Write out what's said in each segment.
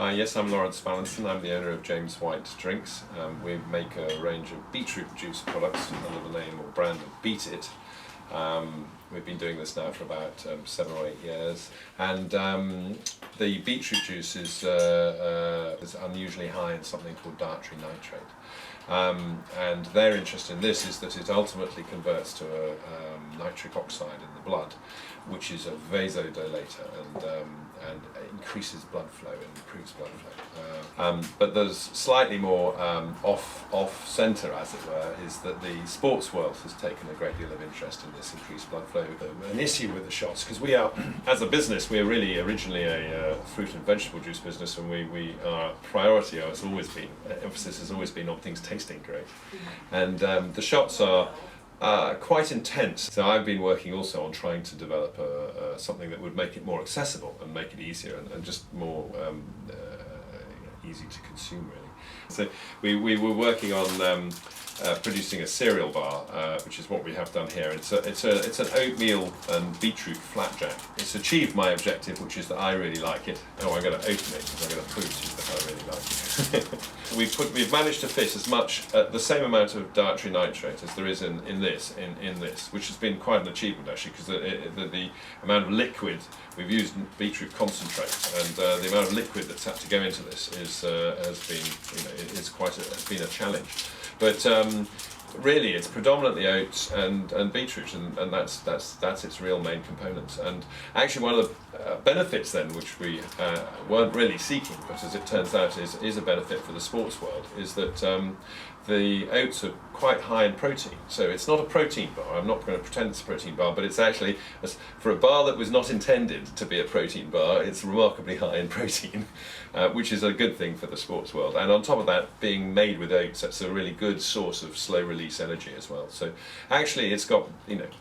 Hi, yes, I'm Lawrence Mallinson. I'm the owner of James White Drinks. We make a range of beetroot juice products under the name or brand of Beet It. We've been doing this now for about 7 or 8 years, and the beetroot juice is unusually high in something called dietary nitrate. And their interest in this is that it ultimately converts to a nitric oxide in the blood, which is a vasodilator and increases blood flow and improves blood flow. But there's slightly more off-centre, as it were, is that the sports world has taken a great deal of interest in this increased blood flow. An issue with the shots, because we are, as a business, we're really originally a fruit and vegetable juice business, and our priority has always been, emphasis has always been on things tasting great. And the shots are quite intense. So I've been working also on trying to develop something that would make it more accessible and make it easier and just more easy to consume, really. So we were working on producing a cereal bar, which is what we have done here. It's an oatmeal and beetroot flapjack. It's achieved my objective, which is that I really like it. Oh, I'm going to open it because I'm going to prove to you that I really like it. We've managed to fit as much, the same amount of dietary nitrate as there is in this, which has been quite an achievement actually, because the amount of liquid we've used beetroot concentrate, and the amount of liquid that's had to go into this has been a challenge. But really, it's predominantly oats and beetroot, and that's its real main components. And actually, one of the benefits then, which we weren't really seeking, but as it turns out is a benefit for the sports world, is that the oats are quite high in protein. So it's not a protein bar. I'm not going to pretend it's a protein bar, but it's actually, for a bar that was not intended to be a protein bar, it's remarkably high in protein, which is a good thing for the sports world. And on top of that, being made with oats, that's a really good source of slow release energy as well. So actually, it's got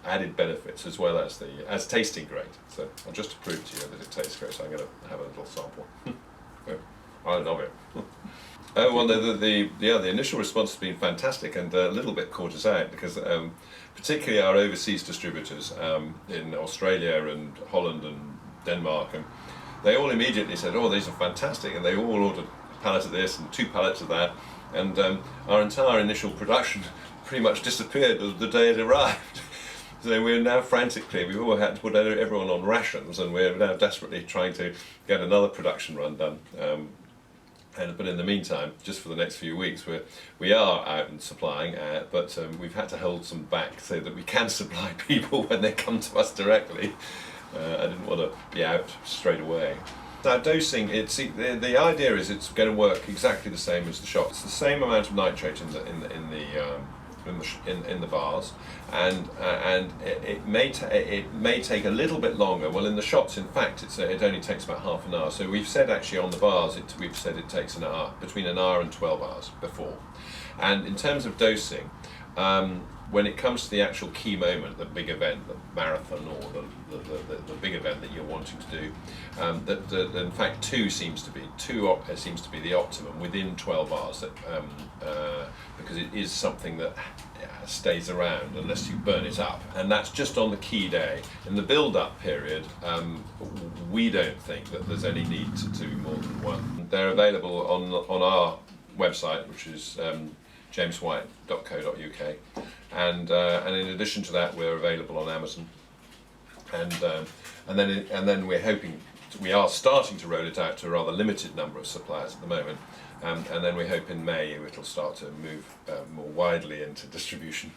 added benefits as well as tasting great. So just to prove to you that it tastes great, I'm going to have a little sample. I love it. Oh well, the initial response has been fantastic, and a little bit caught us out because particularly our overseas distributors in Australia and Holland and Denmark, and they all immediately said, "Oh, these are fantastic," and they all ordered a pallet of this and 2 pallets of that, and our entire initial production pretty much disappeared the day it arrived. So we're now frantically, we've all had to put everyone on rations, and we're now desperately trying to get another production run done. But in the meantime, just for the next few weeks, we are out and supplying, but we've had to hold some back so that we can supply people when they come to us directly. I didn't want to be out straight away. Now dosing, the idea is it's going to work exactly the same as the shot. It's the same amount of nitrate in the bars, and it may take a little bit longer. Well, in the shots, in fact, it only takes about half an hour. So we've said actually on the bars, we've said it takes an hour, between an hour and 12 hours before. And in terms of dosing, when it comes to the actual key moment, the big event, the marathon or the big event that you're wanting to do, in fact 2 seems to be the optimum within 12 hours, because it is something that stays around unless you burn it up, and that's just on the key day. In the build-up period, we don't think that there's any need to do more than 1. They're available on our website, which is jameswhite.co.uk, and in addition to that, we're available on Amazon, and then we are starting to roll it out to a rather limited number of suppliers at the moment, and then we hope in May it'll start to move more widely into distribution.